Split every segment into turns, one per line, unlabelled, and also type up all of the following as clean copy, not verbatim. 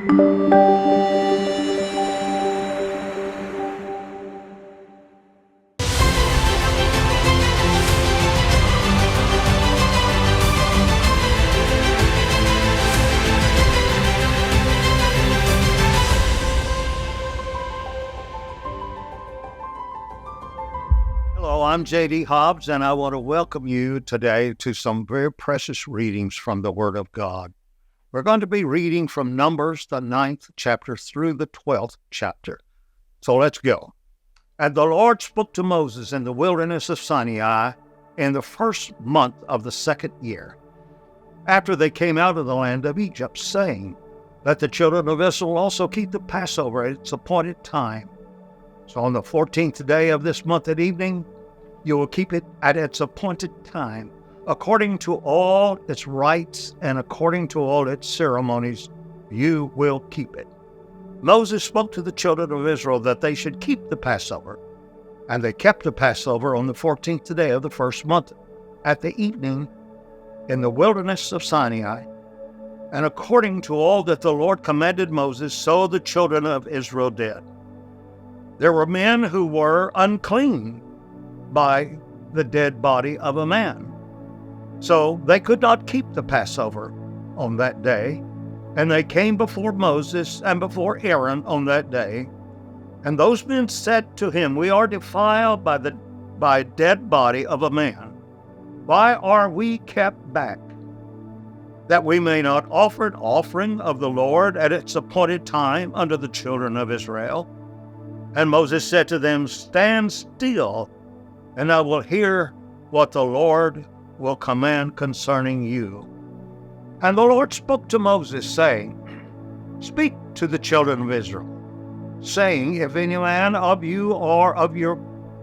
Hello, I'm Jerry Hobbs, and I want to welcome you today to some very precious readings from the Word of God. We're going to be reading from Numbers, the 9th chapter through the 12th chapter. So let's go. And the Lord spoke to Moses in the wilderness of Sinai in the first month of the second year, after they came out of the land of Egypt, saying, Let the children of Israel also keep the Passover at its appointed time. So on the 14th day of this month at evening, you will keep it at its appointed time, according to all its rites and according to all its ceremonies, you will keep it. Moses spoke to the children of Israel that they should keep the Passover, and they kept the Passover on the 14th day of the first month at the evening in the wilderness of Sinai. And according to all that the Lord commanded Moses, so the children of Israel did. There were men who were unclean by the dead body of a man. So they could not keep the Passover on that day. And they came before Moses and before Aaron on that day. And those men said to him, We are defiled by dead body of a man. Why are we kept back? That we may not offer an offering of the Lord at its appointed time unto the children of Israel. And Moses said to them, Stand still, and I will hear what the Lord will command concerning you. And the Lord spoke to Moses, saying, Speak to the children of Israel, saying, If any man of you or of your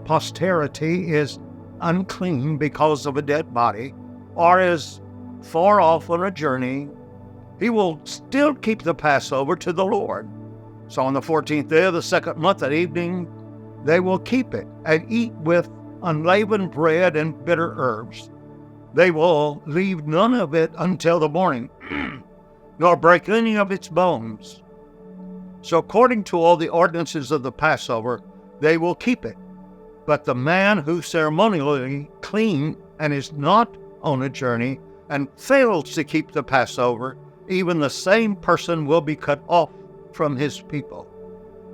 posterity is unclean because of a dead body, or is far off on a journey, he will still keep the Passover to the Lord. So on the 14th day of the second month at evening, they will keep it and eat with unleavened bread and bitter herbs. They will leave none of it until the morning, nor break any of its bones. So according to all the ordinances of the Passover, they will keep it. But the man who ceremonially clean and is not on a journey and fails to keep the Passover, even the same person will be cut off from his people,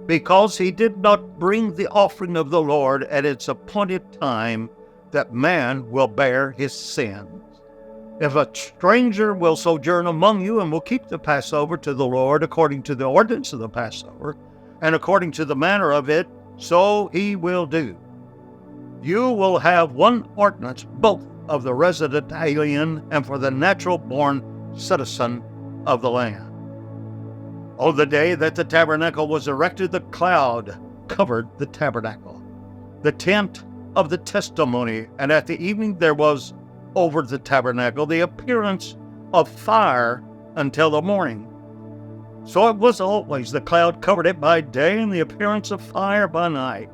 because he did not bring the offering of the Lord at its appointed time, that man will bear his sins. If a stranger will sojourn among you and will keep the Passover to the Lord according to the ordinance of the Passover, and according to the manner of it, so he will do. You will have one ordinance, both of the resident alien and for the natural-born citizen of the land. On the day that the tabernacle was erected, the cloud covered the tabernacle, the tent of the testimony, and at the evening there was over the tabernacle the appearance of fire until the morning. So it was always the cloud covered it by day and the appearance of fire by night.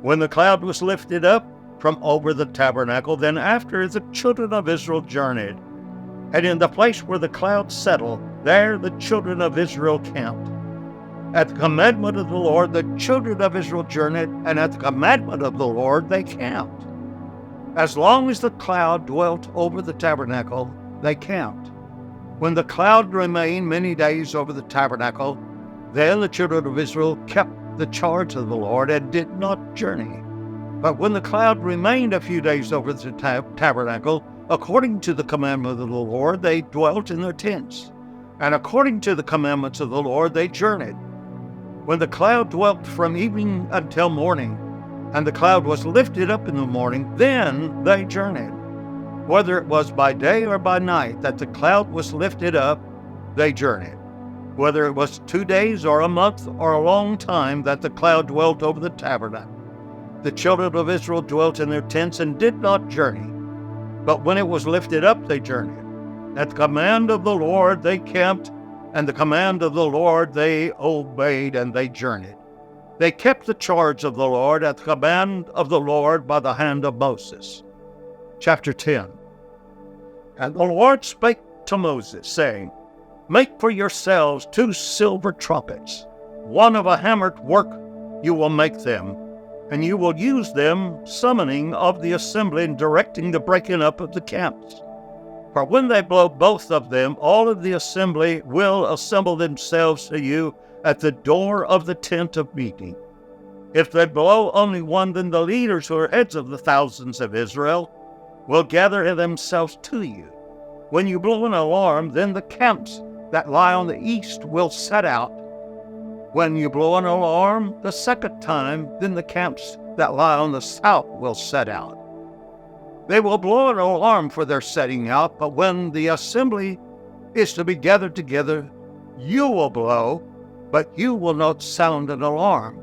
When the cloud was lifted up from over the tabernacle, then after the children of Israel journeyed, and in the place where the cloud settled, there the children of Israel camped. At the commandment of the Lord, the children of Israel journeyed, and at the commandment of the Lord they camped. As long as the cloud dwelt over the tabernacle, they camped. When the cloud remained many days over the tabernacle, then the children of Israel kept the charge of the Lord and did not journey. But when the cloud remained a few days over the tabernacle, according to the commandment of the Lord, they dwelt in their tents. And according to the commandments of the Lord, they journeyed. When the cloud dwelt from evening until morning, and the cloud was lifted up in the morning, then they journeyed. Whether it was by day or by night that the cloud was lifted up, they journeyed. Whether it was 2 days or a month or a long time that the cloud dwelt over the tabernacle, the children of Israel dwelt in their tents and did not journey. But when it was lifted up, they journeyed. At the command of the Lord they camped, and the command of the Lord they obeyed, and they journeyed. They kept the charge of the Lord at the command of the Lord by the hand of Moses. Chapter 10. And the Lord spake to Moses, saying, Make for yourselves 2 silver trumpets. One of a hammered work you will make them, and you will use them summoning of the assembly and directing the breaking up of the camps. For when they blow both of them, all of the assembly will assemble themselves to you at the door of the tent of meeting. If they blow only one, then the leaders who are heads of the thousands of Israel will gather themselves to you. When you blow an alarm, then the camps that lie on the east will set out. When you blow an alarm the second time, then the camps that lie on the south will set out. They will blow an alarm for their setting out, but when the assembly is to be gathered together, you will blow, but you will not sound an alarm.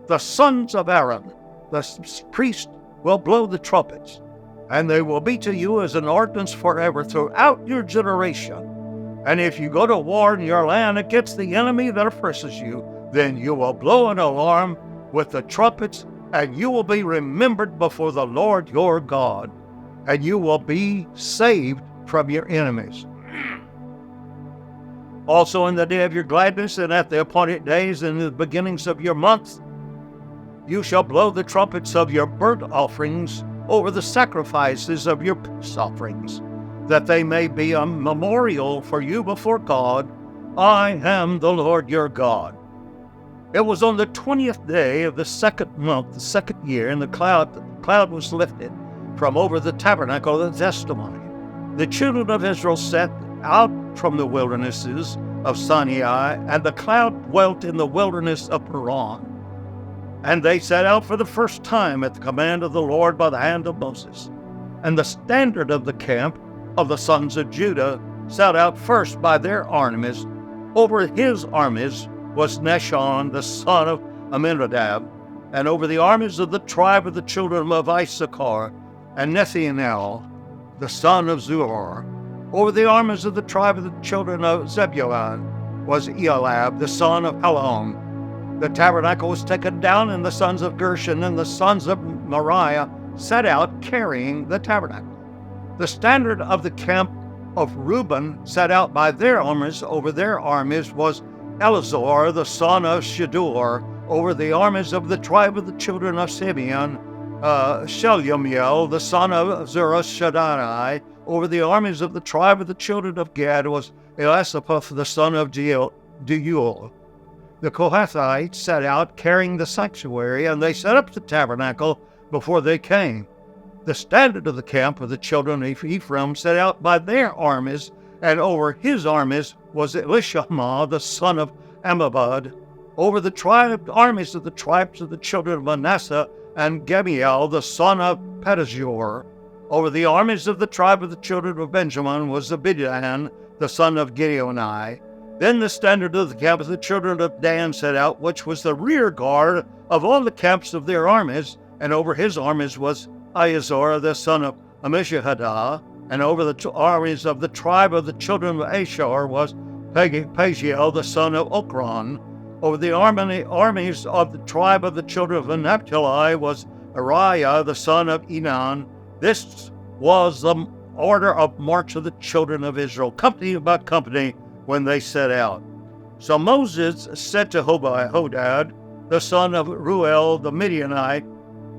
The sons of Aaron, the priest, will blow the trumpets, and they will be to you as an ordinance forever throughout your generation. And if you go to war in your land against the enemy that oppresses you, then you will blow an alarm with the trumpets, and you will be remembered before the Lord your God, and you will be saved from your enemies. Also in the day of your gladness and at the appointed days and in the beginnings of your months, you shall blow the trumpets of your burnt offerings over the sacrifices of your peace offerings, that they may be a memorial for you before God. I am the Lord your God. It was on the 20th day of the second month, the second year, and the cloud was lifted from over the tabernacle of the testimony. The children of Israel set out from the wildernesses of Sinai, and the cloud dwelt in the wilderness of Paran. And they set out for the first time at the command of the Lord by the hand of Moses. And the standard of the camp of the sons of Judah set out first by their armies. Over his armies was Nahshon, the son of Amminadab, and over the armies of the tribe of the children of Issachar, and Nethanel, the son of Zuar. Over the armies of the tribe of the children of Zebulun was Eliab, the son of Helon. The tabernacle was taken down, and the sons of Gershon and the sons of Merari set out carrying the tabernacle. The standard of the camp of Reuben set out by their armies. Over their armies was Eleazar, the son of Shedeur. Over the armies of the tribe of the children of Simeon, Shelumiel, the son of Zerah-Shaddai. Over the armies of the tribe of the children of Gad was Elisaphat, the son of Deuel. The Kohathites set out carrying the sanctuary, and they set up the tabernacle before they came. The standard of the camp of the children of Ephraim set out by their armies, and over his armies was Elishama, the son of Ammihud. Over the armies of the tribes of the children of Manasseh, and Gamiel, the son of Pedahzur. Over the armies of the tribe of the children of Benjamin was Abidan, the son of Gideoni. Then the standard of the camp of the children of Dan set out, which was the rear guard of all the camps of their armies, and over his armies was Iazor, the son of Ammishadah, and over the armies of the tribe of the children of Ashar was Pagiel, the son of Okran. Over the armies of the tribe of the children of Naphtali was Ariah, the son of Enan. This was the order of march of the children of Israel, company by company, when they set out. So Moses said to Hodad, the son of Ruel the Midianite,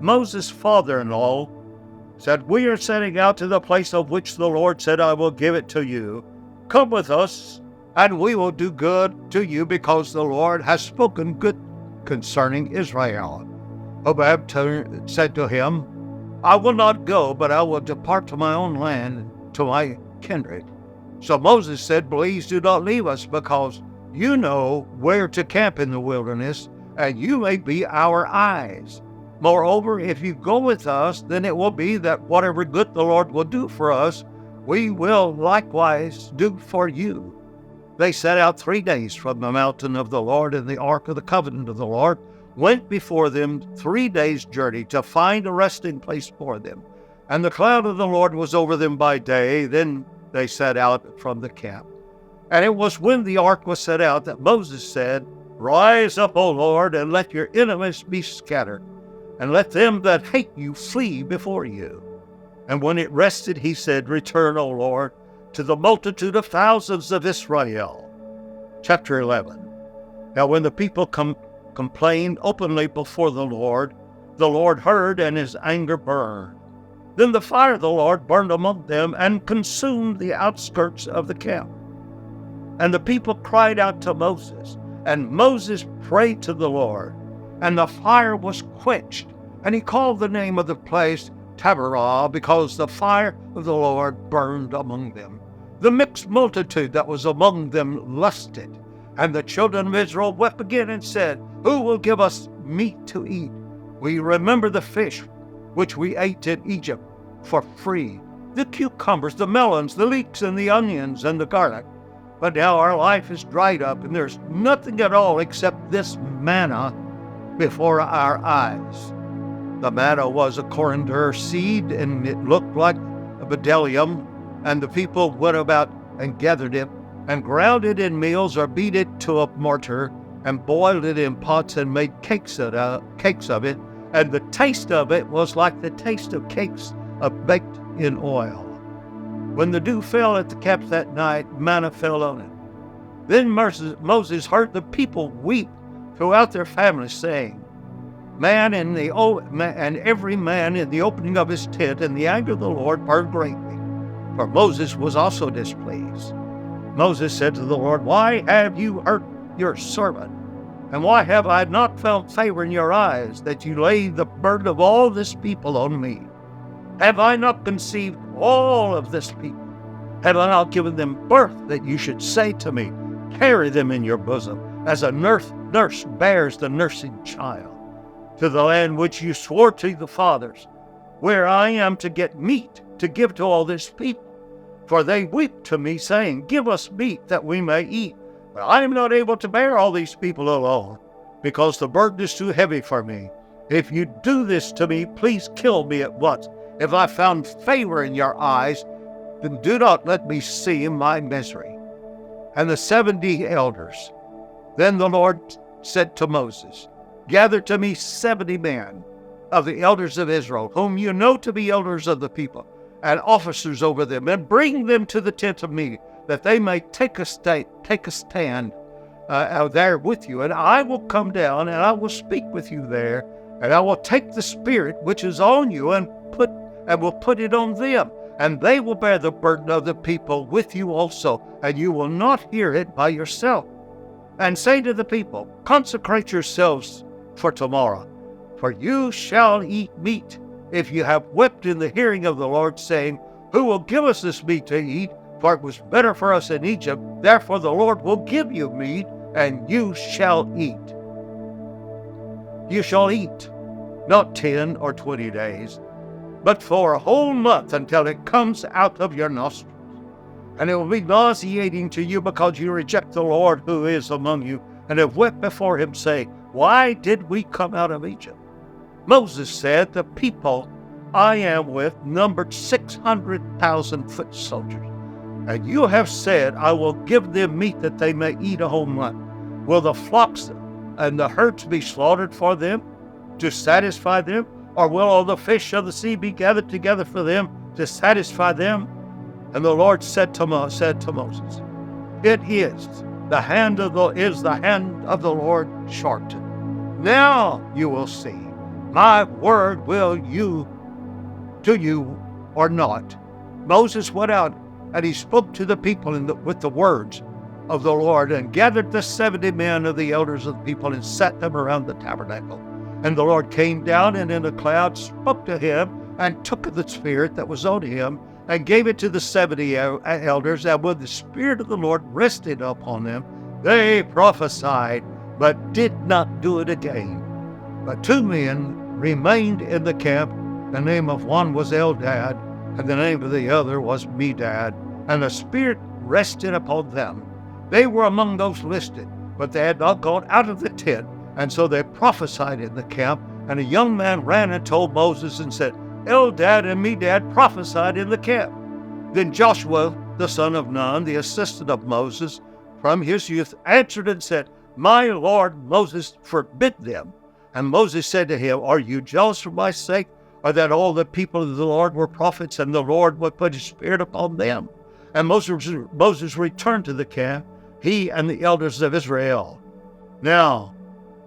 Moses' father-in-law, said, "We are setting out to the place of which the Lord said, I will give it to you. Come with us, and we will do good to you, because the Lord has spoken good concerning Israel." Hobab said to him, "I will not go, but I will depart to my own land, to my kindred." So Moses said, "Please do not leave us, because you know where to camp in the wilderness, and you may be our eyes. Moreover, if you go with us, then it will be that whatever good the Lord will do for us, we will likewise do for you." They set out 3 days from the mountain of the Lord, and the ark of the covenant of the Lord went before them 3 days' journey to find a resting place for them. And the cloud of the Lord was over them by day. Then they set out from the camp. And it was when the ark was set out that Moses said, "Rise up, O Lord, and let your enemies be scattered, and let them that hate you flee before you." And when it rested, he said, "Return, O Lord, to the multitude of thousands of Israel." chapter 11. Now when the people complained openly before the Lord heard, and his anger burned. Then the fire of the Lord burned among them and consumed the outskirts of the camp. And the people cried out to Moses, and Moses prayed to the Lord, and the fire was quenched. And he called the name of the place Taberah, because the fire of the Lord burned among them. The mixed multitude that was among them lusted, and the children of Israel wept again and said, Who will give us meat to eat? We remember the fish which we ate in Egypt for free, the cucumbers, the melons, the leeks, and the onions, and the garlic. But now our life is dried up, and there's nothing at all except this manna before our eyes. The manna was a coriander seed, and it looked like a bdellium, and the people went about and gathered it, and ground it in meals, or beat it to a mortar, and boiled it in pots, and made cakes of it, and the taste of it was like the taste of cakes baked in oil. When the dew fell at the camp that night, manna fell on it. Then Moses heard the people weep throughout their families, saying, and every man in the opening of his tent, and the anger of the Lord burned greatly, for Moses was also displeased. Moses said to the Lord, Why have you hurt your servant? And why have I not found favor in your eyes, that you lay the burden of all this people on me? Have I not conceived all of this people? Have I not given them birth, that you should say to me, Carry them in your bosom, as a nurse bears the nursing child, to the land which you swore to the fathers, where I am to get meat to give to all this people? For they weep to me, saying, Give us meat that we may eat. But I am not able to bear all these people alone, because the burden is too heavy for me. If you do this to me, please kill me at once. If I found favor in your eyes, then do not let me see my misery. And the 70 elders. Then the Lord said to Moses, Gather to me 70 men of the elders of Israel, whom you know to be elders of the people, and officers over them, and bring them to the tent of meeting, that they may take a stand there with you. And I will come down, and I will speak with you there, and I will take the Spirit which is on you, and will put it on them, and they will bear the burden of the people with you also, and you will not hear it by yourself. And say to the people, Consecrate yourselves for tomorrow, for you shall eat meat. If you have wept in the hearing of the Lord, saying, Who will give us this meat to eat? For it was better for us in Egypt. Therefore the Lord will give you meat, and you shall eat. You shall eat, not 10 or 20 days, but for a whole month, until it comes out of your nostrils. And it will be nauseating to you, because you reject the Lord who is among you, and have wept before him, saying, Why did we come out of Egypt? Moses said, The people I am with numbered 600,000 foot soldiers. And you have said, I will give them meat that they may eat a whole month. Will the flocks and the herds be slaughtered for them to satisfy them? Or will all the fish of the sea be gathered together for them to satisfy them? And the Lord said to Moses, It is the hand of the Lord shortened. Now you will see my word will you to you or not. Moses went out, and he spoke to the people with the words of the Lord, and gathered the 70 men of the elders of the people, and set them around the tabernacle. And the Lord came down, and in a cloud spoke to him, and took the Spirit that was on him, and gave it to the 70 elders. And when the Spirit of the Lord rested upon them, they prophesied, but did not do it again. But 2 men remained in the camp. The name of one was Eldad, and the name of the other was Medad. And the Spirit rested upon them. They were among those listed, but they had not gone out of the tent. And so they prophesied in the camp. And a young man ran and told Moses and said, Eldad and Medad prophesied in the camp. Then Joshua, the son of Nun, the assistant of Moses, from his youth, answered and said, My Lord Moses, forbid them. And Moses said to him, Are you jealous for my sake, or that all the people of the Lord were prophets, and the Lord would put his Spirit upon them? And Moses returned to the camp, he and the elders of Israel. Now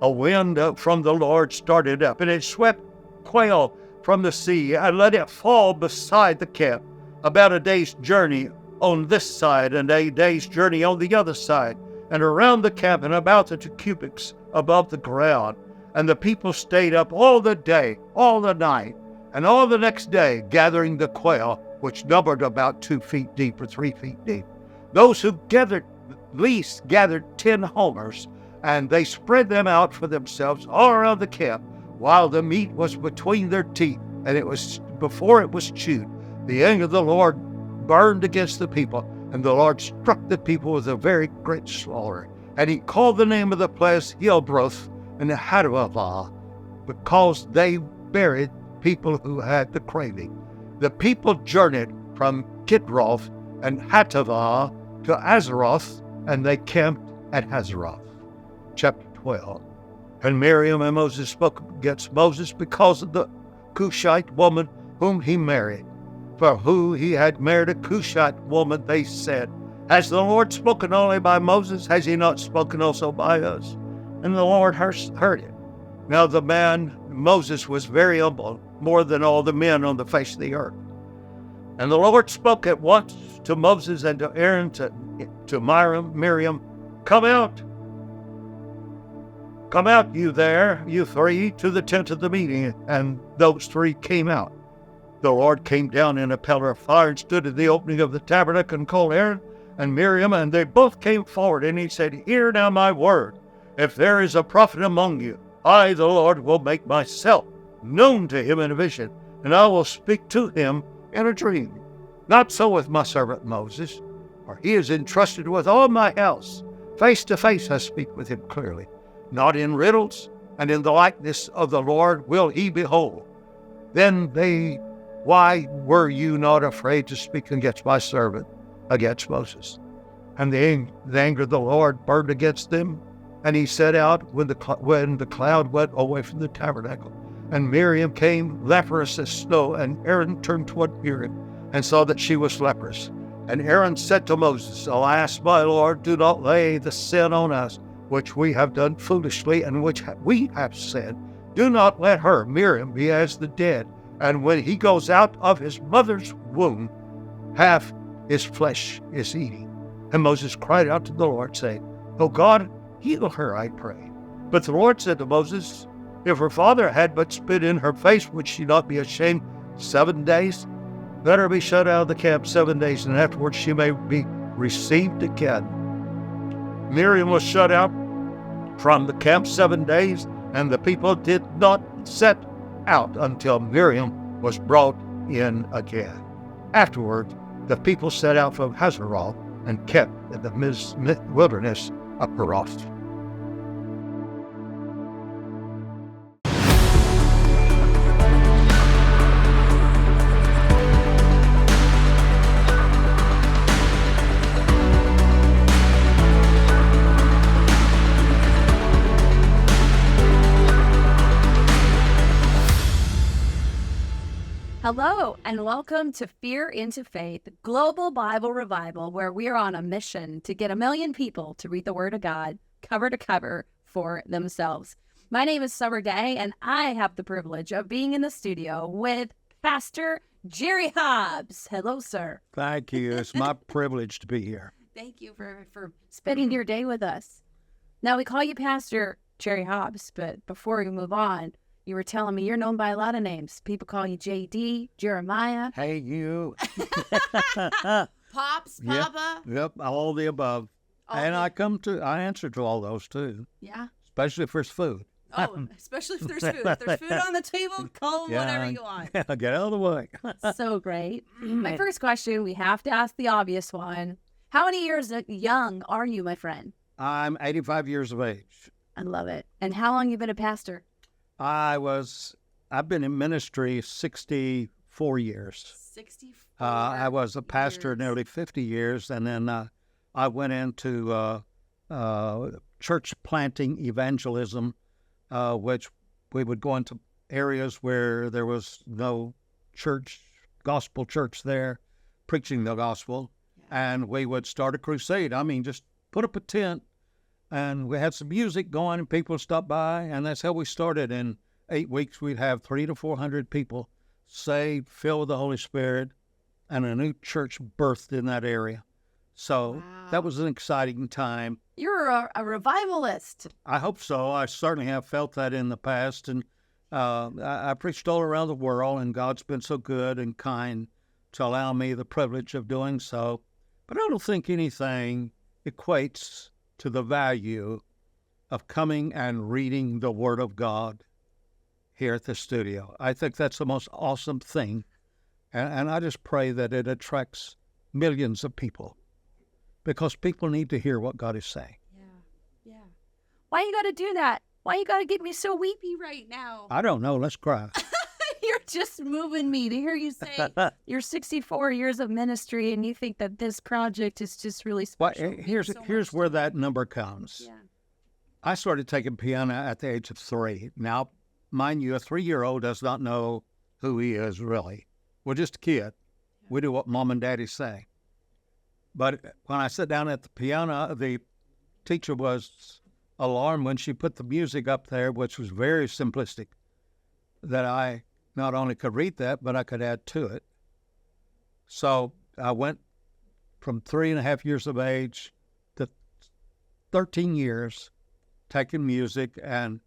a wind from the Lord started up, and it swept quail from the sea and let it fall beside the camp, about a day's journey on this side and a day's journey on the other side, and around the camp and about the 2 cubits above the ground. And the people stayed up all the day, all the night, and all the next day, gathering the quail, which numbered about 2 feet deep or 3 feet deep. Those who gathered least gathered 10 homers, and they spread them out for themselves all around the camp, while the meat was between their teeth, and it was before it was chewed. The anger of the Lord burned against the people, and the Lord struck the people with a very great slaughter. And he called the name of the place Hillbroth and Hadavah, because they buried people who had the craving. The people journeyed from Kidroth and Hatavah to Azaroth, and they camped at Hazeroth. Chapter 12. And Miriam and Moses spoke against Moses because of the Cushite woman whom he married. For who he had married a Cushite woman, they said, has the Lord spoken only by Moses? Has he not spoken also by us? And the Lord heard it. Now the man Moses was very humble, more than all the men on the face of the earth. And the Lord spoke at once to Moses and to Aaron, to Miriam, come out, you there, you 3, to the tent of the meeting. And those 3 came out. The Lord came down in a pillar of fire and stood at the opening of the tabernacle and called Aaron and Miriam, and they both came forward. And he said, hear now my word. If there is a prophet among you, I, the Lord, will make myself known to him in a vision, and I will speak to him in a dream. Not so with my servant Moses, for he is entrusted with all my house. Face to face I speak with him clearly. Not in riddles, and in the likeness of the Lord will he behold. Then why were you not afraid to speak against my servant, against Moses? And the anger of the Lord burned against them, and he set out when the cloud went away from the tabernacle. And Miriam came leprous as snow, and Aaron turned toward Miriam and saw that she was leprous. And Aaron said to Moses, alas, my Lord, do not lay the sin on us, which we have done foolishly, and which we have sinned. Do not let her, Miriam, be as the dead. And when he goes out of his mother's womb, half his flesh is eating. And Moses cried out to the Lord, saying, O God, heal her, I pray. But the Lord said to Moses, if her father had but spit in her face, would she not be ashamed 7 days? Let her be shut out of the camp 7 days, and afterwards she may be received again. Miriam was shut out from the camp 7 days, and the people did not set out until Miriam was brought in again. Afterward, the people set out from Hazeroth and kept in the wilderness of Parath.
Hello, and welcome to Fear into Faith, Global Bible Revival, where we are on a mission to get 1 million people to read the Word of God cover to cover for themselves. My name is Summer Day, and I have the privilege of being in the studio with Pastor Jerry Hobbs. Hello, sir.
Thank you. It's my privilege to be here.
Thank you for spending your day with us. Now, we call you Pastor Jerry Hobbs, but before we move on, you were telling me you're known by a lot of names. People call you JD, Jeremiah.
Hey, you.
Pops, Papa.
Yep, all the above. And I answer to all those too.
Yeah.
Especially if there's food.
Oh, especially if there's food. If there's food on the table, call them whatever you want.
Get out of the way.
So great. My first question, we have to ask the obvious one. How many years young are you, my friend?
I'm 85 years of age.
I love it. And how long you been a pastor?
I've been in ministry 64 years.
64
I was a pastor nearly 50 years, and then I went into church planting evangelism, which we would go into areas where there was no gospel church there, preaching the gospel, and we would start a crusade. I mean, just put up a tent, and we had some music going, and people stopped by, and that's how we started. In 8 weeks, we'd have 300 to 400 people saved, filled with the Holy Spirit, and a new church birthed in that area. So that was an exciting time.
You're a revivalist.
I hope so. I certainly have felt that in the past, and I preached all around the world, and God's been so good and kind to allow me the privilege of doing so. But I don't think anything equates to the value of coming and reading the Word of God here at the studio. I think that's the most awesome thing, and I just pray that it attracts millions of people, because people need to hear what God is saying.
Yeah. Why you got to do that? Why you got to get me so weepy right now?
I don't know. Let's cry.
You're just moving me to hear you say you're 64 years of ministry and you think that this project is just really special.
Well, here's where that number comes.
Yeah.
I started taking piano at the age of 3. Now, mind you, a 3-year-old does not know who he is, really. We're just a kid. We do what mom and daddy say. But when I sat down at the piano, the teacher was alarmed when she put the music up there, which was very simplistic, that I not only could read that, but I could add to it. So I went from 3.5 years of age to 13 years taking music, and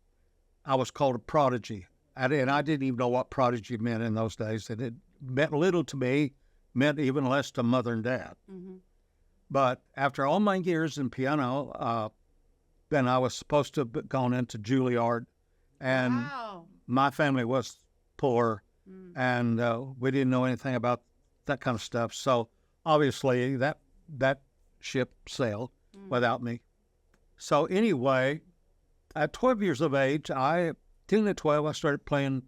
I was called a prodigy. And I didn't even know what prodigy meant in those days. And it meant little to me, meant even less to mother and dad. Mm-hmm. But after all my years in piano, then I was supposed to have gone into Juilliard, and my family was poor, and we didn't know anything about that kind of stuff. So obviously that ship sailed without me. So anyway, at 12 years of age, 10 to 12, I started playing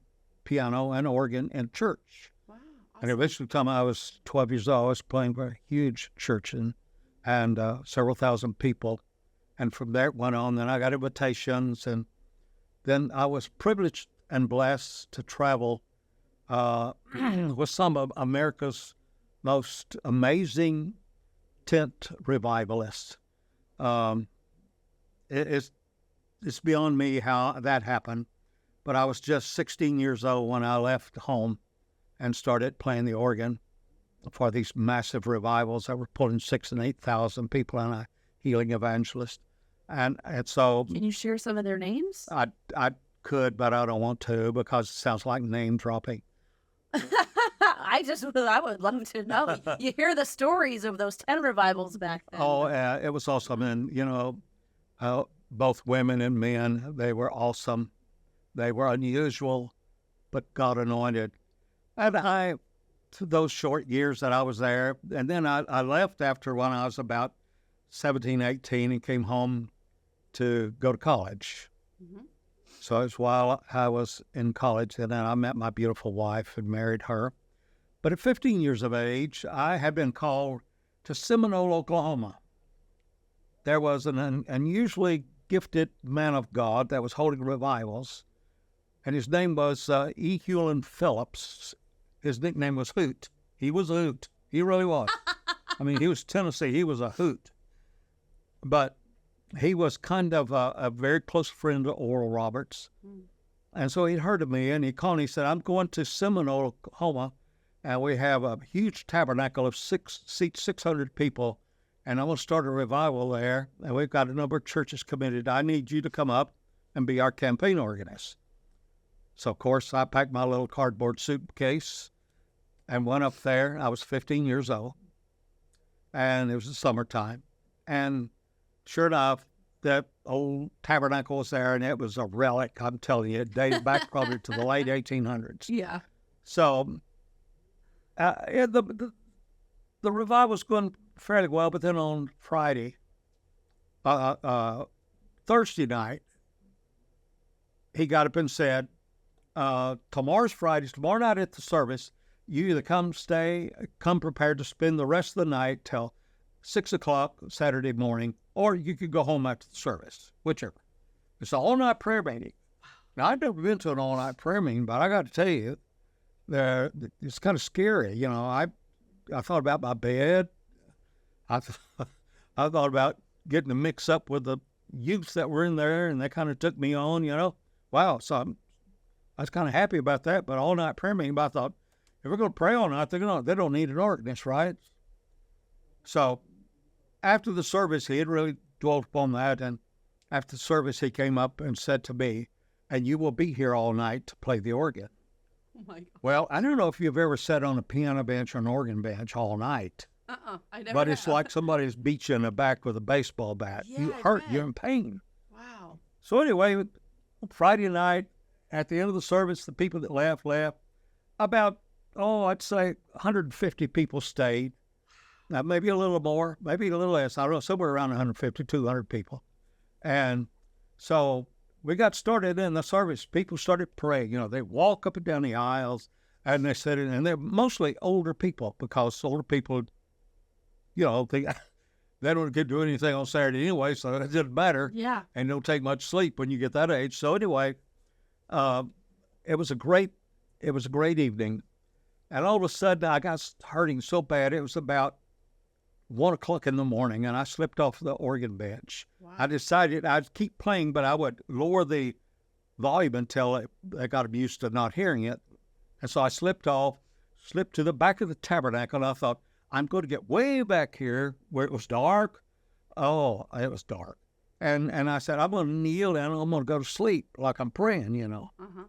piano and organ in church. Wow, awesome. And eventually, by the time I was 12 years old, I was playing for a huge church and several thousand people. And from there it went on. Then I got invitations, and then I was privileged and blessed to travel with some of America's most amazing tent revivalists. It's beyond me how that happened, but I was just 16 years old when I left home and started playing the organ for these massive revivals that were pulling 6,000 and 8,000 people, and a healing evangelist. And so,
can you share some of their names?
I could, but I don't want to, because it sounds like name dropping.
I would love to know. You hear the stories of those 10 revivals back then.
Oh, it was awesome. And, both women and men, they were awesome. They were unusual, but God anointed. And those short years that I was there, and then I left after when I was about 17, 18, and came home to go to college. Mm-hmm. So it was while I was in college, and then I met my beautiful wife and married her. But at 15 years of age, I had been called to Seminole, Oklahoma. There was an unusually gifted man of God that was holding revivals, and his name was E. Hewlin Phillips. His nickname was Hoot. He was a hoot. He really was. I mean, he was Tennessee. He was a hoot. But he was kind of a very close friend of Oral Roberts. Mm. And so he'd heard of me, and he called and he said, I'm going to Seminole, Oklahoma, and we have a huge tabernacle of 600 people, and I'm going to start a revival there, and we've got a number of churches committed. I need you to come up and be our campaign organist. So, of course, I packed my little cardboard suitcase and went up there. I was 15 years old, and it was the summertime. And sure enough, that old tabernacle was there, and it was a relic, I'm telling you. It dated back probably to the late 1800s.
Yeah.
So the revival was going fairly well, but then on Friday, Thursday night, he got up and said, tomorrow's Friday, tomorrow night at the service, you either come prepared to spend the rest of the night till 6 o'clock Saturday morning, or you could go home after the service, whichever. It's an all-night prayer meeting. Now, I've never been to an all-night prayer meeting, but I got to tell you, it's kind of scary. I thought about my bed. I thought about getting to mix up with the youth that were in there, and they kind of took me on, Wow. So I was kind of happy about that. But all night prayer meeting, I thought, if we're going to pray all night, they don't need an organist, right? So after the service, he had really dwelt upon that. And after the service, he came up and said to me, and you will be here all night to play the organ.
Oh my God.
Well, I don't know if you've ever sat on a piano bench or an organ bench all night.
I never
But it's
have.
like somebody's beat you in the back with a baseball bat.
Yeah,
You
I
hurt.
bet.
You're in pain.
Wow.
So anyway, Friday night, at the end of the service, the people that left. About, I'd say 150 people stayed. Now, maybe a little more, maybe a little less. I don't know, somewhere around 150, 200 people. And so we got started in the service. People started praying. They walk up and down the aisles, and they said, and they're mostly older people, because older people, they don't get to do anything on Saturday anyway, so it doesn't matter.
Yeah.
And don't take much sleep when you get that age. So anyway, it was a great evening. And all of a sudden, I got hurting so bad. It was about 1 o'clock in the morning, and I slipped off the organ bench.
Wow.
I decided I'd keep playing, but I would lower the volume until I got used to not hearing it. And so I slipped to the back of the tabernacle, and I thought, I'm going to get way back here where it was dark. Oh, it was dark. And I said, I'm going to kneel and I'm going to go to sleep like I'm praying,
Uh-huh.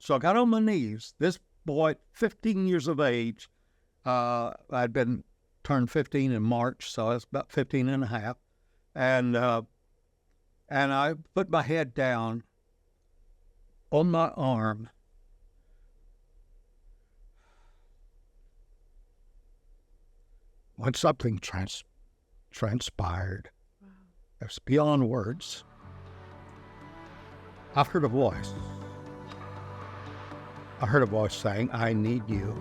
So I got on my knees. This boy, 15 years of age, I'd been turned 15 in March, so it's about 15 and a half. And I put my head down on my arm. When something transpired,
Wow.
it was beyond words. I heard a voice. I heard a voice saying, I need you.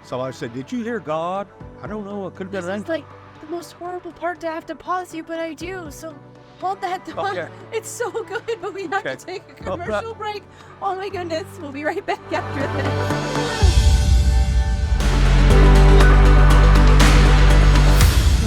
So I said, did you hear God? I don't know. It could have
This
been
is like the most horrible part to have to pause you, but I do. So hold that thought.
Okay.
It's so good, but we have
Okay.
to take a commercial break. Oh my goodness. We'll be right back after this.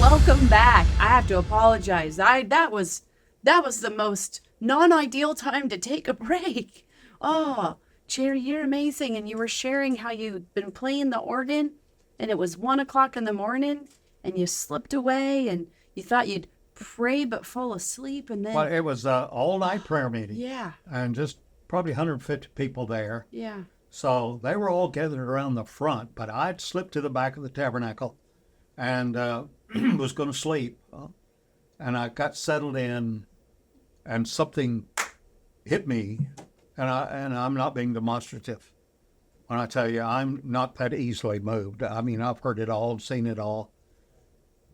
Welcome back. I have to apologize. That was the most non-ideal time to take a break. Oh, Jerry, you're amazing. And you were sharing how you'd been playing the organ, and it was 1 o'clock in the morning, and you slipped away, and you thought you'd pray but fall asleep, and then
Well, it was an all-night prayer meeting.
yeah,
And just probably 150 people there.
yeah.
So they were all gathered around the front, but I'd slipped to the back of the tabernacle and was going to sleep. And I got settled in, and something hit me. And I'm not being demonstrative when I tell you I'm not that easily moved. I mean, I've heard it all, seen it all.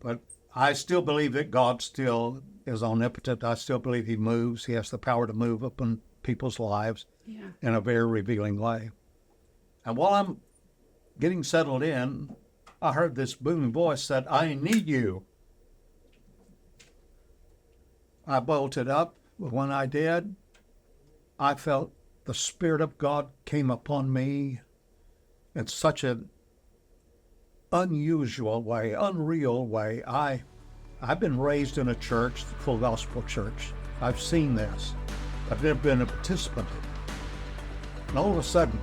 But I still believe that God still is omnipotent. I still believe he moves. He has the power to move upon people's lives
Yeah.
in a very revealing way. And while I'm getting settled in, I heard this booming voice said, I need you. I bolted up. When I did, I felt the Spirit of God came upon me in such an unusual way, unreal way. I've been raised in a church, the full gospel church. I've seen this. I've never been a participant. And all of a sudden,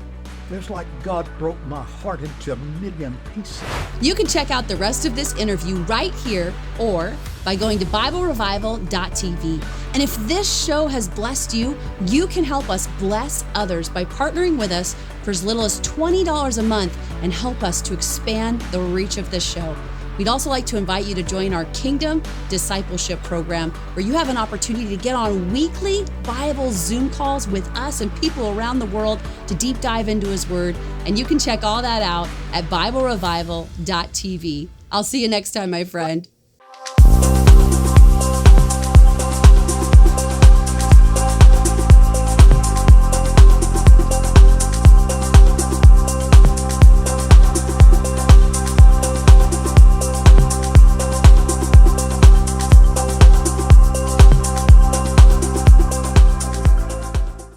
there's like God broke my heart into a million pieces.
You can check out the rest of this interview right here or by going to BibleRevival.tv. And if this show has blessed you, you can help us bless others by partnering with us for as little as $20 a month and help us to expand the reach of this show. We'd also like to invite you to join our Kingdom Discipleship Program, where you have an opportunity to get on weekly Bible Zoom calls with us and people around the world to deep dive into His Word. And you can check all that out at BibleRevival.tv. I'll see you next time, my friend.